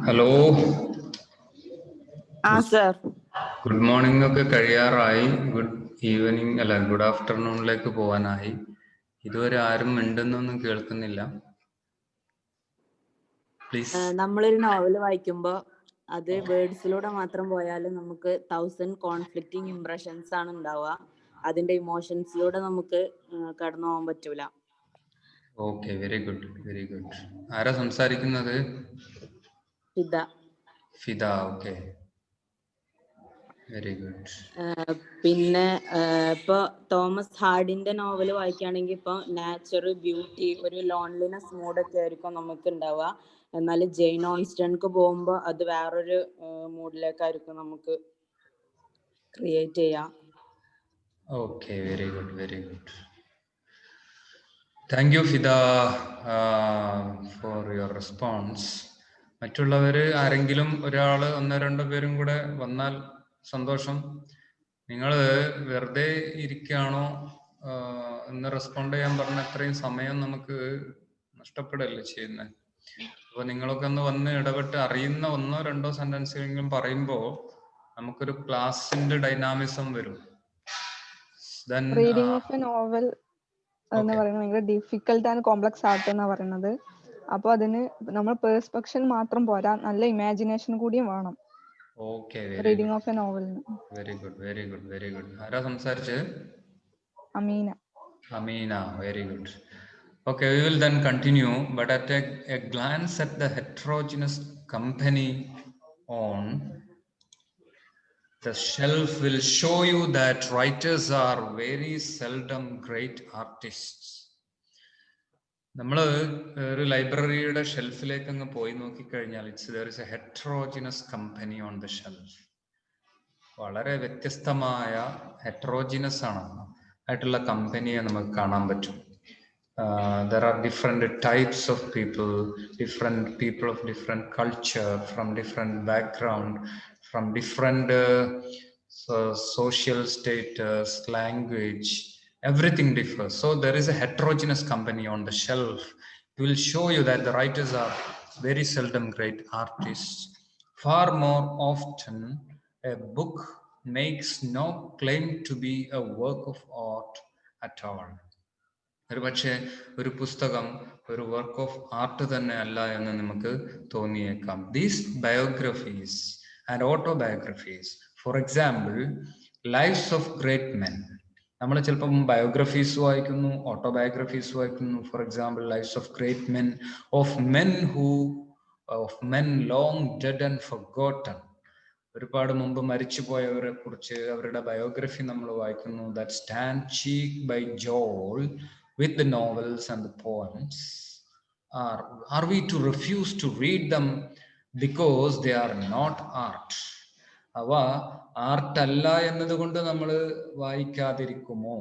Hello, sir. Good morning ഒക്കെ കഴിയാറായി. Good evening അല്ല, ഗുഡ് ആഫ്റ്റർനൂണിലേക്ക് പോകാനായി. ഇതുവരെ ആരും മിണ്ടുന്നൊന്നും കേൾക്കുന്നില്ല. പ്ലീസ്. നമ്മളൊരു നോവൽ വായിക്കുമ്പോൾ അത് വേർഡ്സിലൂടെ മാത്രം പോയാലും നമുക്ക് 1000 കോൺഫ്ലിക്റ്റിംഗ് ഇംപ്രഷൻസ് ആണ് ഉണ്ടാവുക. അതിന്റെ ഇമോഷൻസിലൂടെ നമുക്ക് കടന്നു പോകാൻ പറ്റൂല. Okay, very good, very good. ആരാ സംസാരിക്കുന്നത്? ഫിദ. Okay, very good. പിന്നെ ഇപ്പൊ തോമസ് ഹാർഡിന്റെ നോവൽ വായിക്കുകയാണെങ്കിൽ ഇപ്പൊ നാച്ചർ, ബ്യൂട്ടി, ഒരു ലോൺലിനെസ് മൂഡൊക്കെ ആയിരിക്കും നമുക്ക് ഉണ്ടാവുക. എന്നാൽ ജെയിൻ ഓൺസ്റ്റൺക്ക് പോകുമ്പോൾ അത് വേറൊരു മൂഡിലേക്കായിരിക്കും നമുക്ക് ക്രിയേറ്റ് ചെയ്യാം. Okay, very good, very good. Thank you Fida for your response. മറ്റുള്ളവര് ആരെങ്കിലും ഒരാള് ഒന്നോ രണ്ടോ പേരും കൂടെ വന്നാൽ സന്തോഷം. നിങ്ങൾ വെറുതെ ഇരിക്കുകയാണോ എന്ന് റെസ്പോണ്ട് ചെയ്യാൻ പറഞ്ഞ അത്രയും സമയം നമുക്ക് നഷ്ടപ്പെടല്ലേ ചെയ്യുന്നത്. അപ്പൊ നിങ്ങളൊക്കെ ഒന്ന് വന്ന് ഇടപെട്ട് അറിയുന്ന ഒന്നോ രണ്ടോ സെന്റൻസെങ്കിലും പറയുമ്പോൾ നമുക്കൊരു ക്ലാസിന്റെ ഡൈനാമിസം വരും. റീഡിംഗ് ഓഫ് എ നോവൽ എന്ന് പറയുന്നത് ഭയങ്കര ഡിഫിക്കൽട്ട് ആൻഡ് കോംപ്ലക്സ് ആർട്ട് എന്നാ പറയുന്നത്. അപ്പൊ അതിന് നമ്മൾ പെർസ്പെക്ഷൻ മാത്രം പോരാ, നല്ല ഇമാജിനേഷൻ കൂടിയും വേണം. റീഡിംഗ് ഓഫ് എ നോവലിന്. Very good, very good, very good. ആരാ സംസാരിച്ചത്? Ameena, very good. Okay, we will then continue, but at a glance at the heterogeneous company on the shelf will show you that writers are very seldom great artists. നമ്മൾ ഒരു ലൈബ്രറിയുടെ ഷെൽഫിലേക്ക് അങ്ങ് പോയി നോക്കിക്കഴിഞ്ഞാൽ there is a heterogeneous company on the shelf. വളരെ വ്യത്യസ്തമായ ഹെറ്ററോജിനസ് ആണ് ആയിട്ടുള്ള കമ്പനിയെ നമുക്ക് കാണാൻ പറ്റും. There are different types of people of different culture, from different background, from different social status, language, everything differs. So there is a heterogeneous company on the shelf. It will show you that the writers are very seldom great artists. Far more often, a book makes no claim to be a work of art at all. ഒരുപക്ഷെ ഒരു പുസ്തകം ഒരു work of art തന്നെ അല്ല എന്ന് നമുക്ക് തോന്നിയേക്കാം. These biographies and autobiographies, for example lives of great men. നമ്മൾ ചിലപ്പം ബയോഗ്രഫീസ് വായിക്കുന്നു, ഓട്ടോബയോഗ്രഫീസ് വായിക്കുന്നു. For example lives of great men, of men long dead and forgotten. ഒരുപാട് മുമ്പ് മരിച്ചുപോയവരെ കുറിച്ച് അവരുടെ ബയോഗ്രഫി നമ്മൾ വായിക്കുന്നു. That stand cheek by jowl with the novels and the poems. Are we to refuse to read them because they are not art? അവ art അല്ല എന്നതുകൊണ്ട് നമ്മൾ വായിക്കാതിരിക്കുമോ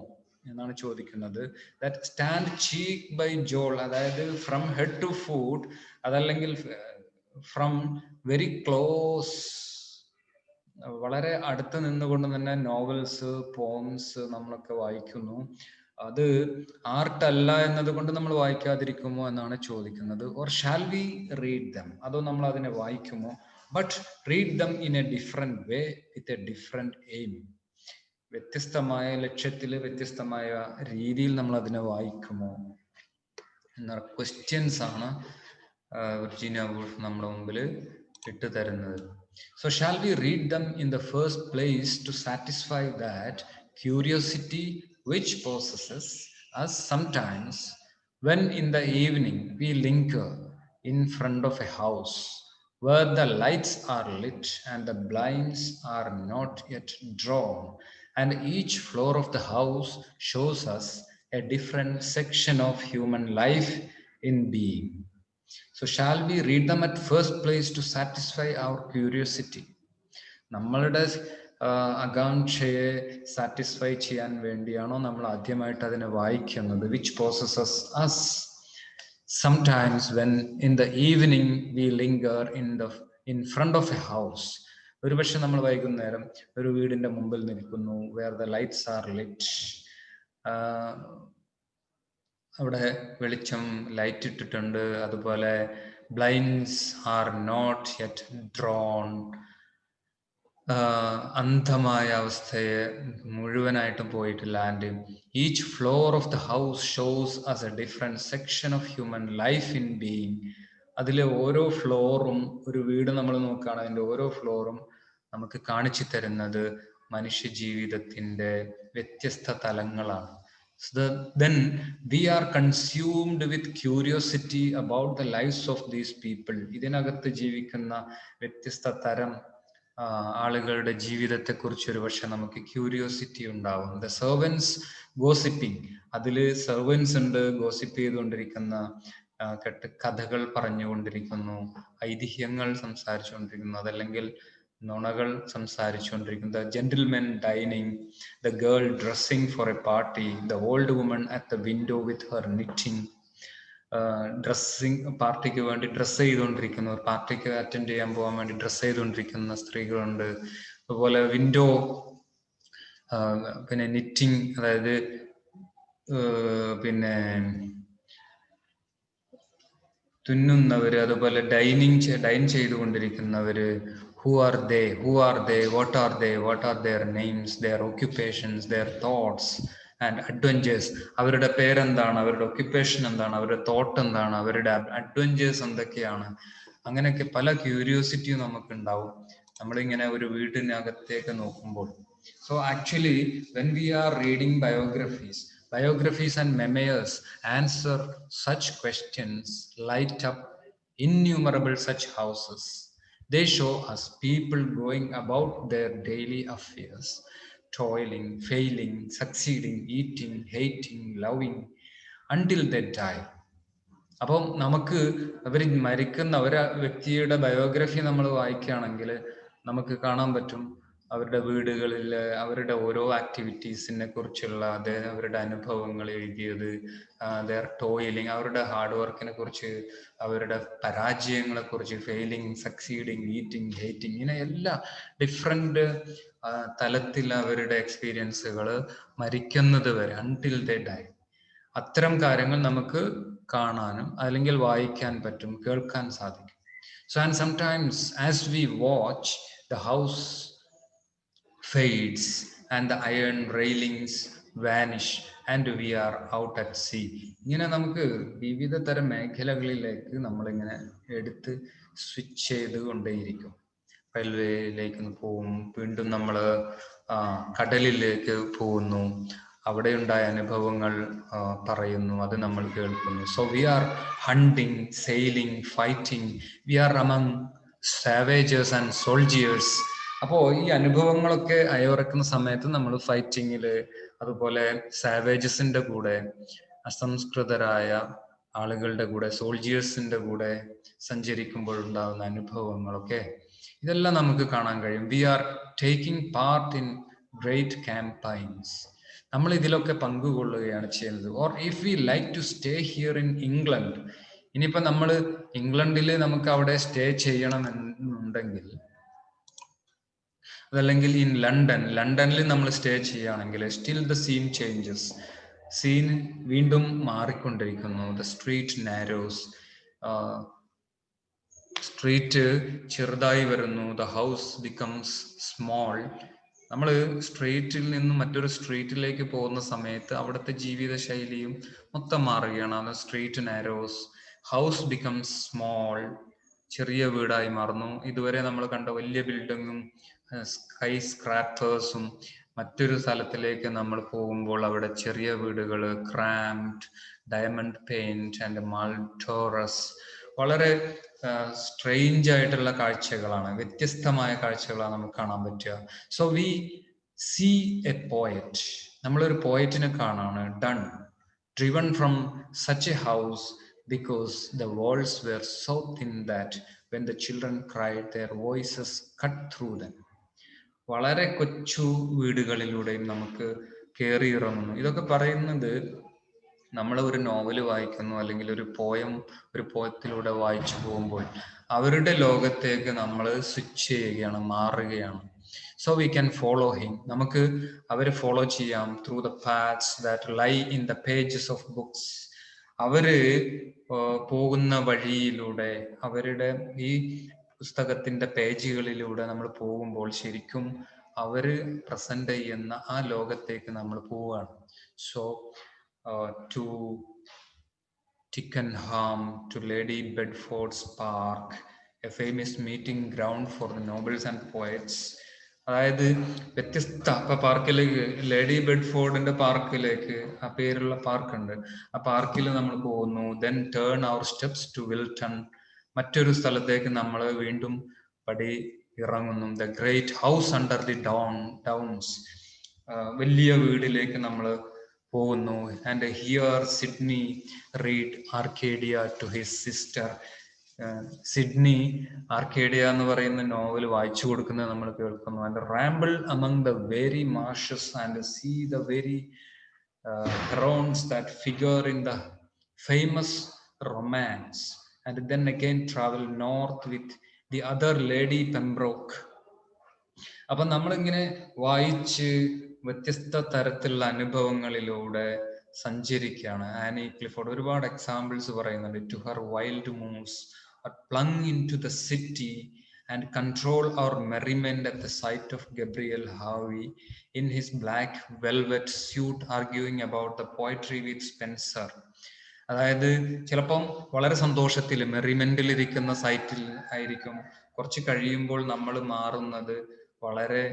എന്നാണ് ചോദിക്കുന്നത്. That stand cheek by Johal, അതായത് ഫ്രം ഹെഡ് ടു ഫുട്ട്, അതല്ലെങ്കിൽ from very close, വളരെ അടുത്ത് നിന്നുകൊണ്ട് തന്നെ നോവൽസ്, പോംസ് നമ്മളൊക്കെ വായിക്കുന്നു. അത് ആർട്ട് അല്ല എന്നതുകൊണ്ട് നമ്മൾ വായിക്കാതിരിക്കുമോ എന്നാണ് ചോദിക്കുന്നത്. Or shall we read them, അതോ നമ്മൾ അതിനെ വായിക്കുമോ? But read them in a different way with a different aim. വ്യത്യസ്തമായ ലക്ഷ്യത്തിൽ, വ്യത്യസ്തമായ രീതിയിൽ നമ്മൾ അതിനെ വായിക്കുമോ എന്ന ക്വസ്റ്റ്യൻസ് ആണ് വിർജീനിയ വൂൾഫ് നമ്മുടെ മുമ്പിൽ ഇട്ടു തരുന്നത്. So shall we read them in the first place to satisfy that curiosity which possesses us sometimes when in the evening we linger in front of a house where the lights are lit and the blinds are not yet drawn, and each floor of the house shows us a different section of human life in being. So shall we read them at first place to satisfy our curiosity? നമ്മളുടെ ആകാംക്ഷയെ satisfy ചെയ്യാൻ വേണ്ടിയാണോ നമ്മൾ ആദ്യമായിട്ട് അതിനെ വായിക്കുന്നത്? Which possesses us sometimes when in the evening we linger in front of a house. ഒരുപക്ഷെ നമ്മൾ വൈകുന്നേരം ഒരു വീടിന്റെ മുമ്പിൽ നിൽക്കുന്നു, where the lights are lit, അവിടെ വെളിച്ചം, ലൈറ്റ് ഇട്ടിട്ടുണ്ട്, അതുപോലെ blinds are not yet drawn. അന്ധമായ അവസ്ഥയെ മുഴുവനായിട്ടും പോയിട്ടില്ല. And each floor of the house shows as A different section of human life in being. അതിലെ ഓരോ ഫ്ലോറും, ഒരു വീട് നമ്മൾ നോക്കുകയാണ്, അതിൻ്റെ ഓരോ ഫ്ലോറും നമുക്ക് കാണിച്ചു തരുന്നത് മനുഷ്യ ജീവിതത്തിന്റെ വ്യത്യസ്ത തലങ്ങളാണ്. So then we are consumed with curiosity about the lives of these people. ഇതിനകത്ത് ജീവിക്കുന്ന വ്യത്യസ്ത തരം ആളുകളുടെ ജീവിതത്തെ കുറിച്ച് ഒരു പക്ഷെ നമുക്ക് ക്യൂരിയോസിറ്റി ഉണ്ടാവും. ദ സെർവൻസ് ഗോസിപ്പിംഗ്, അതില് സെർവൻസ് ഉണ്ട്, ഗോസിപ്പ് ചെയ്തുകൊണ്ടിരിക്കുന്ന, കഥകൾ പറഞ്ഞുകൊണ്ടിരിക്കുന്നു, ഐതിഹ്യങ്ങൾ സംസാരിച്ചുകൊണ്ടിരിക്കുന്നു, അതല്ലെങ്കിൽ നുണകൾ സംസാരിച്ചുകൊണ്ടിരിക്കുന്നു. The gentlemen dining, the girl dressing for a party, the old woman at the window with her knitting. Dressing, പാർട്ടിക്ക് വേണ്ടി ഡ്രസ്സ് ചെയ്തുകൊണ്ടിരിക്കുന്നു, പാർട്ടിക്ക് അറ്റൻഡ് ചെയ്യാൻ പോകാൻ വേണ്ടി ഡ്രസ്സ് ചെയ്തുകൊണ്ടിരിക്കുന്ന സ്ത്രീകളുണ്ട്. അതുപോലെ വിൻഡോ, പിന്നെ നിറ്റിംഗ്, അതായത് പിന്നെ തുന്നുന്നവര്, അതുപോലെ dine ചെയ്തുകൊണ്ടിരിക്കുന്നവര്. Who are they? What are their names, their occupations, their thoughts and adventures? അവരുടെ പേരെന്താണ്, അവരുടെ ഒക്യുപ്പേഷൻ എന്താണ്, അവരുടെ തോട്ട് എന്താണ്, അവരുടെ അഡ്വഞ്ചേഴ്സ് എന്തൊക്കെയാണ്? അങ്ങനെയൊക്കെ പല ക്യൂരിയോസിറ്റിയും നമുക്ക് ഉണ്ടാവും നമ്മളിങ്ങനെ ഒരു വീടിനകത്തേക്ക് നോക്കുമ്പോൾ. So actually when we are reading biographies and memoirs answer such questions, light up innumerable such houses. They show us people going about their daily affairs, toiling, failing, succeeding, eating, hating, loving until they die. അപ്പം നമുക്ക് അവർ മരിക്കുന്ന ഒരു വ്യക്തിയുടെ biography നമ്മൾ വായിക്കുകയാണെങ്കിൽ നമുക്ക് കാണാൻ പറ്റും അവരുടെ വീടുകളിൽ അവരുടെ ഓരോ ആക്ടിവിറ്റീസിനെ കുറിച്ചുള്ള അവരുടെ അനുഭവങ്ങൾ എഴുതിയത്, ദർ ടോയിലിംഗ്, അവരുടെ ഹാർഡ് വർക്കിനെ കുറിച്ച്, അവരുടെ പരാജയങ്ങളെ കുറിച്ച്, ഫെയിലിംഗ്, സക്സീഡിങ്, ഈറ്റിംഗ്, ഹേറ്റിംഗ്, ഇങ്ങനെ എല്ലാ ഡിഫറെന്റ് തലത്തിൽ അവരുടെ എക്സ്പീരിയൻസുകൾ മരിക്കുന്നത് വരെ, അൺടിൽ ദേ ഡൈ. അത്തരം കാര്യങ്ങൾ നമുക്ക് കാണാനും അല്ലെങ്കിൽ വായിക്കാൻ പറ്റും, കേൾക്കാൻ സാധിക്കും. So and sometimes as we watch, the house fades and the iron railings vanish and we are out at sea. ഇങ്ങനെ നമുക്ക് വിവിധ തരം മേഖലകളിലേക്ക് നമ്മളിങ്ങനെ എടുത്ത് സ്വിച്ച് ചെയ്ത് കൊണ്ടേയിരിക്കും. റെയിൽവേയിലേക്ക് പോവും, വീണ്ടും നമ്മൾ കടലിലേക്ക് പോകുന്നു, അവിടെ ഉണ്ടായ അനുഭവങ്ങൾ പറയുന്നു, അത് നമ്മൾ കേൾക്കുന്നു. So we are hunting, sailing, fighting, we are among സാവേജേഴ്സ് ആൻഡ് സോൾജിയേഴ്സ്. അപ്പോൾ ഈ അനുഭവങ്ങളൊക്കെ അയവിറക്കുന്ന സമയത്ത് നമ്മൾ ഫൈറ്റിങ്ങില്, അതുപോലെ സാവേജസിന്റെ കൂടെ, അസംസ്കൃതരായ ആളുകളുടെ കൂടെ, സോൾജിയേഴ്സിന്റെ കൂടെ സഞ്ചരിക്കുമ്പോഴുണ്ടാകുന്ന അനുഭവങ്ങളൊക്കെ ഇതെല്ലാം നമുക്ക് കാണാൻ കഴിയും. We are taking part in great campaigns. നമ്മൾ ഇതിലൊക്കെ പങ്കുകൊള്ളുകയാണ് ചെയ്യുന്നത്. Or if we like to stay here in England, ഇനിയിപ്പോ നമ്മൾ ഇംഗ്ലണ്ടിൽ നമുക്ക് അവിടെ സ്റ്റേ ചെയ്യണം എന്നുണ്ടെങ്കിൽ, അതല്ലെങ്കിൽ ഇൻ ലണ്ടനിൽ നമ്മൾ സ്റ്റേ ചെയ്യുകയാണെങ്കിൽ, still the scene changes. Scene വീണ്ടും മാറിക്കൊണ്ടിരിക്കുന്നു. ദ സ്ട്രീറ്റ് നാരോസ്, സ്ട്രീറ്റ് ചെറുതായി വരുന്നു. The house becomes small. നമ്മൾ സ്ട്രീറ്റിൽ നിന്നും മറ്റൊരു സ്ട്രീറ്റിലേക്ക് പോകുന്ന സമയത്ത് അവിടുത്തെ ജീവിത ശൈലിയും മൊത്തം മാറുകയാണ്. അത് street narrows, house becomes small, ചെറിയ വീടായി മാറുന്നു. ഇതുവരെ നമ്മൾ കണ്ട വലിയ ബിൽഡിങ്ങും സ്കൈ സ്ക്രാപ്പേഴ്സും മറ്റൊരു സ്ഥലത്തിലേക്ക് നമ്മൾ പോകുമ്പോൾ അവിടെ ചെറിയ വീടുകൾ, cramped, diamond paned and malodorous, വളരെ സ്ട്രെയിഞ്ച് ആയിട്ടുള്ള കാഴ്ചകളാണ്, വ്യത്യസ്തമായ കാഴ്ചകളാണ് നമുക്ക് കാണാൻ പറ്റുക. So we see a poet, നമ്മളൊരു പോയറ്റിനെ കാണാണ്. Driven from such a house because the walls were so thin that when the children cried their voices cut through them. വളരെ കൊച്ചു വീടുകളിലൂടെയും നമുക്ക് കയറി ഇറങ്ങുന്നു. ഇതൊക്കെ പറയുന്നത് നമ്മൾ ഒരു നോവല് വായിക്കുന്നു അല്ലെങ്കിൽ ഒരു പോയത്തിലൂടെ വായിച്ചു പോകുമ്പോൾ അവരുടെ ലോകത്തേക്ക് നമ്മൾ സ്വിച്ച് ചെയ്യുകയാണ്, മാറുകയാണ്. So we can follow him. നമുക്ക് അവരെ ഫോളോ ചെയ്യാം through the paths that lie in the pages of books. അവര് പോകുന്ന വഴിയിലൂടെ, അവരുടെ ഈ പുസ്തകത്തിന്റെ പേജുകളിലൂടെ നമ്മൾ പോകുമ്പോൾ ശരിക്കും അവര് പ്രസന്റ് ചെയ്യുന്ന ആ ലോകത്തേക്ക് നമ്മൾ പോവുകയാണ്. So to Tickenham, to Lady Bedford's Park, a famous meeting ground for the nobles and poets. അതായത് വ്യത്യസ്ത പാർക്കിലേക്ക്, ലേഡി ബെഡ്ഫോർഡിന്റെ പാർക്കിലേക്ക്, ആ പേരുള്ള പാർക്കുണ്ട്, ആ പാർക്കിൽ നമ്മൾ പോകുന്നു. Then turn our steps to Wilton, മറ്റൊരു സ്ഥലത്തേക്ക് നമ്മൾ വീണ്ടും പടി ഇറങ്ങുന്നു. The great house under the downs, വലിയ വീടിലേക്ക് നമ്മൾ പോകുന്നു. And here Sidney read Arcadia to his sister. Sidney Arcadia എന്ന് പറയുന്ന നോവൽ വായിച്ചു കൊടുക്കുന്നത് നമ്മൾ കേൾക്കുന്നു. And ramble among the very marshes and see the very heroines that figure in the famous romance, and then again travel north with the other Lady Pembroke. അപ്പൊ നമ്മളിങ്ങനെ വായിച്ച് വ്യത്യസ്ത തരത്തിലുള്ള അനുഭവങ്ങളിലൂടെ സഞ്ചരിക്കുകയാണ്. ആനി ക്ലിഫോർഡ് ഒരുപാട് എക്സാമ്പിൾസ് പറയുന്നുണ്ട്. To her wild moors plunge into the city and control our merriment at the sight of Gabriel Harvey in his black velvet suit arguing about the poetry with Spencer. അതായത് ചിലപ്പം വളരെ സന്തോഷത്തിൽ മെറിമെന്റിൽ ഇരിക്കുന്ന സൈറ്റിൽ ആയിരിക്കും, കുറച്ച് കഴിയുമ്പോൾ നമ്മൾ മാറുന്നത് വളരെ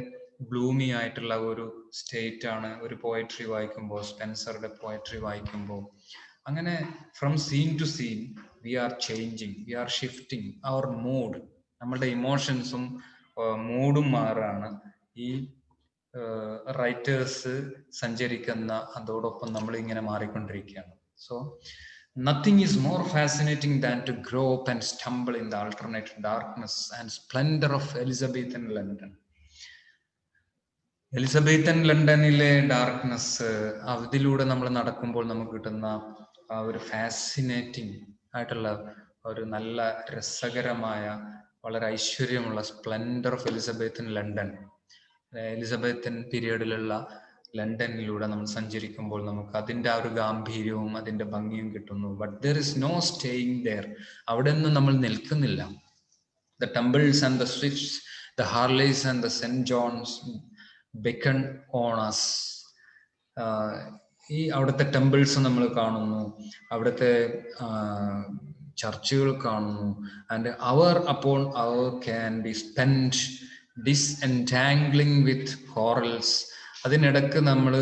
ബ്ലൂമി ആയിട്ടുള്ള ഒരു സ്റ്റേറ്റ് ആണ് ഒരു പോയട്രി വായിക്കുമ്പോൾ, സ്പെൻസറുടെ പോയട്രി വായിക്കുമ്പോൾ. അങ്ങനെ from scene to scene we are changing, we are shifting our mood. നമ്മളുടെ ഇമോഷൻസും മൂഡും മാറാണ് ഈ റൈറ്റേഴ്സ് സഞ്ചരിക്കുന്ന അതോടൊപ്പം നമ്മൾ ഇങ്ങനെ മാറിക്കൊണ്ടിരിക്കുകയാണ്. So nothing is more fascinating than to grow up and stumble in the alternate darkness and splendor of Elizabethan London. Elizabethan ലണ്ടനിലെ darkness, അതിലൂടെ നമ്മൾ നടക്കുമ്പോൾ നമുക്ക് കിട്ടുന്ന ആ ഒരു ഫാസിനേറ്റിംഗ് ആയിട്ടുള്ള ഒരു നല്ല രസകരമായ വളരെ ഐശ്വര്യമുള്ള splendour of Elizabethan London, Elizabethan പീരിയഡിലുള്ള ലണ്ടനിലൂടെ നമ്മൾ സഞ്ചരിക്കുമ്പോൾ നമുക്ക് അതിൻ്റെ ആ ഒരു ഗാംഭീര്യവും അതിൻ്റെ ഭംഗിയും കിട്ടുന്നു. But there is no staying there, അവിടെ ഒന്നും നമ്മൾ നിൽക്കുന്നില്ല. The Temples and the Swifts, the Harleys and the Saint Johns beckon on us. ഈ അവിടുത്തെ ടെമ്പിൾസ് നമ്മൾ കാണുന്നു, അവിടുത്തെ ചർച്ചുകൾ കാണുന്നു. And hour upon hour can be spend disentangling with quarrels. അതിനിടക്ക് നമ്മൾ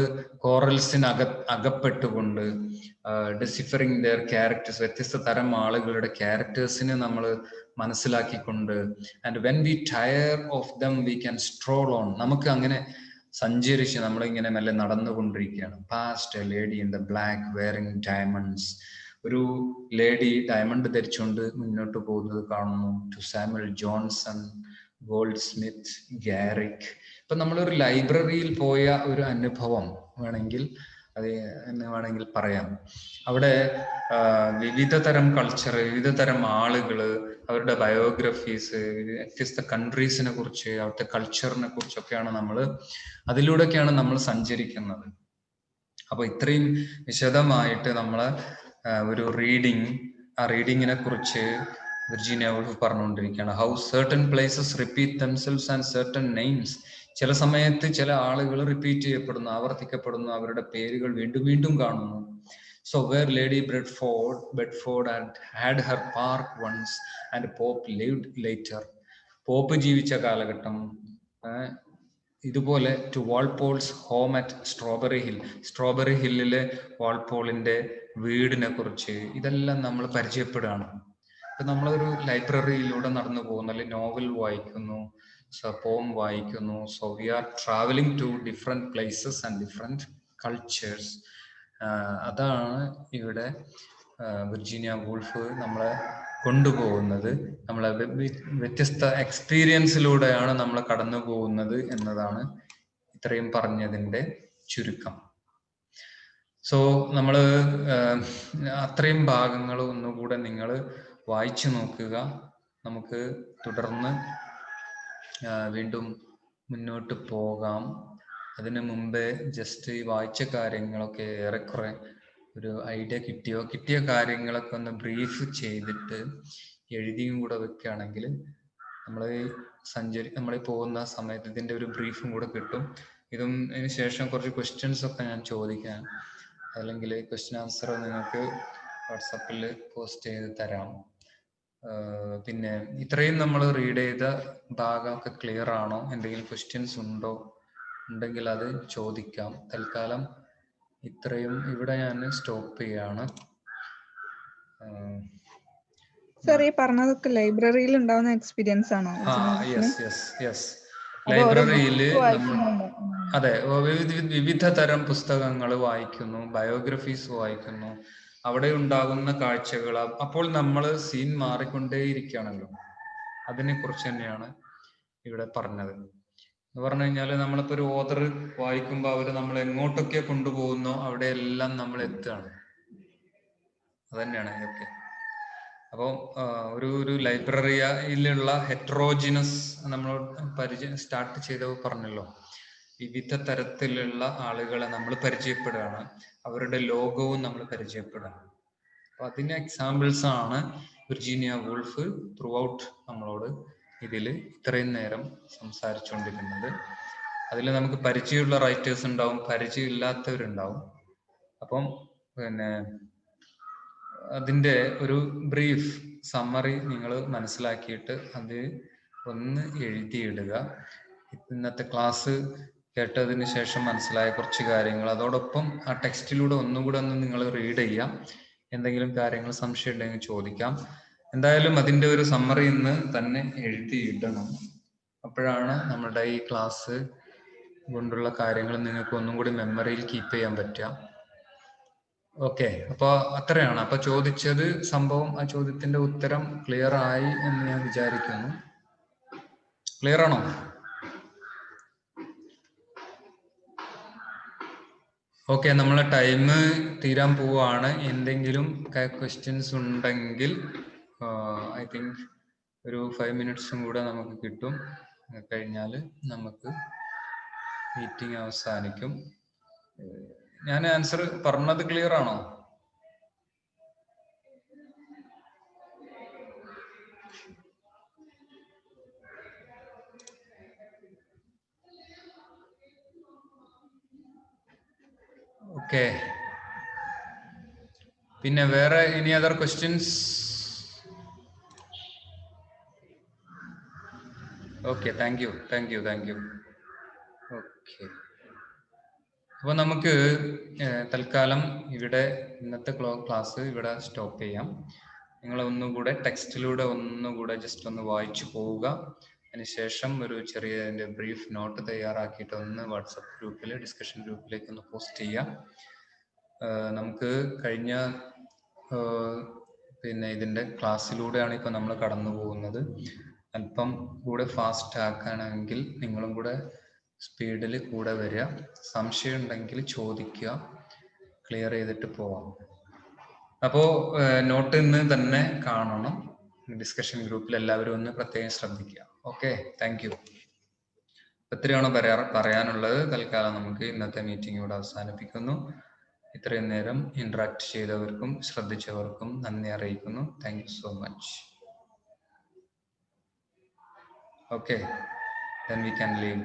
കോറൽസിന് അകപ്പെട്ടുകൊണ്ട് ഡിസിഫറിങ് ദെയർ ക്യാരക്ടേഴ്സ്, വ്യത്യസ്ത തരം ആളുകളുടെ ക്യാരക്ടേഴ്സിനെ നമ്മൾ മനസ്സിലാക്കിക്കൊണ്ട്, and when we tire of them we can stroll on. നമുക്ക് അങ്ങനെ സഞ്ചരിച്ച് നമ്മളിങ്ങനെ മെല്ലെ നടന്നുകൊണ്ടിരിക്കുകയാണ്. Past a lady in the black wearing diamonds, ഒരു ലേഡി ഡയമണ്ട് ധരിച്ചുകൊണ്ട് മുന്നോട്ട് പോകുന്നത് കാണുന്നു. To Samuel Johnson, Goldsmith, Garrick. ഇപ്പൊ നമ്മളൊരു ലൈബ്രറിയിൽ പോയ ഒരു അനുഭവം വേണമെങ്കിൽ അത് എന്ന് വേണമെങ്കിൽ പറയാം. അവിടെ വിവിധ തരം കൾച്ചർ, വിവിധ തരം ആളുകള്, അവരുടെ ബയോഗ്രഫീസ്, വ്യത്യസ്ത കൺട്രീസിനെ കുറിച്ച്, അവിടുത്തെ കൾച്ചറിനെ കുറിച്ചൊക്കെയാണ് അതിലൂടെയൊക്കെയാണ് നമ്മൾ സഞ്ചരിക്കുന്നത്. അപ്പൊ ഇത്രയും വിശദമായിട്ട് നമ്മള് ഒരു ആ റീഡിങ്ങിനെ കുറിച്ച് വിർജീനിയ വൂൾഫ് പറഞ്ഞുകൊണ്ടിരിക്കുകയാണ്. How certain places repeat themselves and certain names. ചില സമയത്ത് ചില ആളുകൾ റിപ്പീറ്റ് ചെയ്യപ്പെടുന്നു, ആവർത്തിക്കപ്പെടുന്നു, അവരുടെ പേരുകൾ വീണ്ടും വീണ്ടും കാണുന്നു. So where Lady Bedford had her park once and Pope lived later. Pope ജീവിച്ച കാലഘട്ടം, ഇതുപോലെ to Walpole's home at Strawberry ഹില്ലിലെ വാൾപോളിന്റെ വീടിനെ കുറിച്ച് ഇതെല്ലാം നമ്മൾ പരിചയപ്പെടുകയാണ്. ഇപ്പൊ നമ്മളൊരു ലൈബ്രറിയിലൂടെ നടന്നു പോകുന്നു, അല്ലെങ്കിൽ നോവൽ വായിക്കുന്നു, പോം വായിക്കുന്നു. So we are travelling to different places and different cultures. അതാണ് ഇവിടെ വിർജീനിയ വൂൾഫ് നമ്മളെ കൊണ്ടുപോകുന്നത്. നമ്മളെ വ്യത്യസ്ത എക്സ്പീരിയൻസിലൂടെയാണ് നമ്മൾ കടന്നു പോകുന്നത് എന്നതാണ് ഇത്രയും പറഞ്ഞതിൻ്റെ ചുരുക്കം. സോ നമ്മൾ അത്രയും ഭാഗങ്ങൾ ഒന്നുകൂടെ നിങ്ങൾ വായിച്ചു നോക്കുക. നമുക്ക് തുടർന്ന് വീണ്ടും മുന്നോട്ട് പോകാം. അതിനു മുമ്പേ ജസ്റ്റ് ഈ വായിച്ച കാര്യങ്ങളൊക്കെ ഏറെക്കുറെ ഒരു ഐഡിയ കിട്ടിയോ, കിട്ടിയ കാര്യങ്ങളൊക്കെ ഒന്ന് ബ്രീഫ് ചെയ്തിട്ട് എഴുതിയും കൂടെ വെക്കുകയാണെങ്കിൽ നമ്മൾ പോകുന്ന സമയത്ത് ഇതിന്റെ ഒരു ബ്രീഫും കൂടെ കിട്ടും. ഇതിന് ശേഷം കുറച്ച് ക്വസ്റ്റ്യൻസ് ഒക്കെ ഞാൻ ചോദിക്കാം, അല്ലെങ്കിൽ ക്വസ്റ്റ്യൻ ആൻസർ നിങ്ങൾക്ക് വാട്സപ്പിൽ പോസ്റ്റ് ചെയ്ത് തരാം. പിന്നെ ഇത്രയും നമ്മൾ റീഡ് ചെയ്ത ഭാഗമൊക്കെ ക്ലിയർ ആണോ, എന്തെങ്കിലും ക്വസ്റ്റ്യൻസ് ഉണ്ടെങ്കിൽ അത് ചോദിക്കാം. തൽക്കാലം ഇത്രയും ഇവിടെ ഞാൻ സ്റ്റോപ്പ് ചെയ്യാണ്. സർ, ഈ പറഞ്ഞതൊക്കെ ലൈബ്രറിയിൽ ഉണ്ടാവുന്ന എക്സ്പീരിയൻസ് ആണോ? യെസ്. ലൈബ്രറിയില് അതെ, വിവിധ തരം പുസ്തകങ്ങൾ വായിക്കുന്നു, ബയോഗ്രഫീസ് വായിക്കുന്നു, അവിടെ ഉണ്ടാകുന്ന കാഴ്ചകൾ. അപ്പോൾ നമ്മൾ സീൻ മാറിക്കൊണ്ടേയിരിക്കുകയാണല്ലോ. അതിനെ കുറിച്ച് തന്നെയാണ് ഇവിടെ പറഞ്ഞത്. എന്ന് പറഞ്ഞു കഴിഞ്ഞാൽ നമ്മളിപ്പോ ഒരു ഓതർ വായിക്കുമ്പോൾ അവര് നമ്മൾ എങ്ങോട്ടൊക്കെ കൊണ്ടുപോകുന്നോ അവിടെ എല്ലാം നമ്മൾ എത്തുകയാണ്. അതന്നെയാണ് ഇതൊക്കെ. അപ്പോൾ ഒരു ലൈബ്രറിയിലുള്ള ഹെറ്ററോജിനസ് നമ്മൾ സ്റ്റാർട്ട് ചെയ്തപ്പോൾ പറഞ്ഞല്ലോ, വിവിധ തരത്തിലുള്ള ആളുകളെ നമ്മൾ പരിചയപ്പെടുകയാണ്, അവരുടെ ലോകവും നമ്മൾ പരിചയപ്പെടുകയാണ്. അപ്പൊ അതിന് എക്സാമ്പിൾസ് ആണ് വിർജീനിയ വൂൾഫ് ത്രൂ ഔട്ട് നമ്മളോട് ഇതിൽ ഇത്രയും നേരം സംസാരിച്ചുകൊണ്ടിരുന്നത്. അതിൽ നമുക്ക് പരിചയമുള്ള റൈറ്റേഴ്സ് ഉണ്ടാവും, പരിചയമില്ലാത്തവരുണ്ടാവും. അപ്പം പിന്നെ അതിന്റെ ഒരു ബ്രീഫ് സമ്മറി നിങ്ങൾ മനസ്സിലാക്കിയിട്ട് അത് ഒന്ന് എഴുതിയിടുക. ഇന്നത്തെ ക്ലാസ് കേട്ടതിന് ശേഷം മനസ്സിലായ കുറച്ച് കാര്യങ്ങൾ, അതോടൊപ്പം ആ ടെക്സ്റ്റിലൂടെ ഒന്നുകൂടെ ഒന്ന് നിങ്ങൾ റീഡ് ചെയ്യാം. എന്തെങ്കിലും കാര്യങ്ങൾ സംശയം ഉണ്ടെങ്കിൽ ചോദിക്കാം. എന്തായാലും അതിന്റെ ഒരു സമ്മറി ഇന്ന് തന്നെ എഴുതിയിടണം. അപ്പോഴാണ് നമ്മുടെ ഈ ക്ലാസ് കൊണ്ടുള്ള കാര്യങ്ങൾ നിങ്ങൾക്ക് ഒന്നും കൂടി മെമ്മറിയിൽ കീപ്പ് ചെയ്യാൻ പറ്റുക. ഓക്കെ, അപ്പൊ അത്രയാണ്. അപ്പൊ ചോദിച്ചത് സംഭവം, ആ ചോദ്യത്തിന്റെ ഉത്തരം ക്ലിയർ ആയി എന്ന് ഞാൻ വിചാരിക്കുന്നു. ക്ലിയർ ആണോ? ഓക്കെ, നമ്മളെ ടൈം തീരാൻ പോവാണ്. എന്തെങ്കിലും ക്വസ്റ്റ്യൻസ് ഉണ്ടെങ്കിൽ ഐ തിങ്ക് ഒരു 5 minutes കൂടെ നമുക്ക് കിട്ടും. കഴിഞ്ഞാൽ നമുക്ക് മീറ്റിംഗ് അവസാനിക്കും. ഞാൻ ആൻസർ പറഞ്ഞത് ക്ലിയർ ആണോ? ഓക്കെ, പിന്നെ വേറെ any other questions? Okay, thank you. Okay, അപ്പൊ നമുക്ക് തൽക്കാലം ഇവിടെ ഇന്നത്തെ ക്ലാസ് ഇവിടെ സ്റ്റോപ്പ് ചെയ്യാം. നിങ്ങൾ ഒന്നുകൂടെ ടെക്സ്റ്റിലൂടെ ഒന്നുകൂടെ ജസ്റ്റ് ഒന്ന് വായിച്ചു പോവുക. അതിനുശേഷം ഒരു ചെറിയ ബ്രീഫ് നോട്ട് തയ്യാറാക്കിയിട്ട് ഒന്ന് വാട്സപ്പ് ഗ്രൂപ്പിൽ, ഡിസ്കഷൻ ഗ്രൂപ്പിലേക്ക് ഒന്ന് പോസ്റ്റ് ചെയ്യാം. നമുക്ക് കഴിഞ്ഞ പിന്നെ ഇതിന്റെ ക്ലാസ്സിലൂടെയാണ് ഇപ്പൊ നമ്മൾ കടന്നു പോകുന്നത്. അല്പം കൂടെ ഫാസ്റ്റ് ആക്കണമെങ്കിൽ നിങ്ങളും കൂടെ സ്പീഡിൽ കൂടെ വരിക. സംശയം ഉണ്ടെങ്കിൽ ചോദിക്കുക, ക്ലിയർ ചെയ്തിട്ട് പോവാം. അപ്പോ നോട്ട് ഇന്ന് തന്നെ കാണണം. ഡിസ്കഷൻ ഗ്രൂപ്പിൽ എല്ലാവരും ഒന്ന് പ്രത്യേകം ശ്രദ്ധിക്കുക. Okay, thank you. ഇത്രയാണ് പറയാനുള്ളത്. തൽക്കാലം നമുക്ക് ഇന്നത്തെ മീറ്റിംഗ് ഇവിടെ അവസാനിപ്പിക്കുന്നു. ഇത്രയും നേരം ഇന്ററാക്ട് ചെയ്തവർക്കും ശ്രദ്ധിച്ചവർക്കും നന്ദി അറിയിക്കുന്നു. Thank you so much. Okay, then we can leave.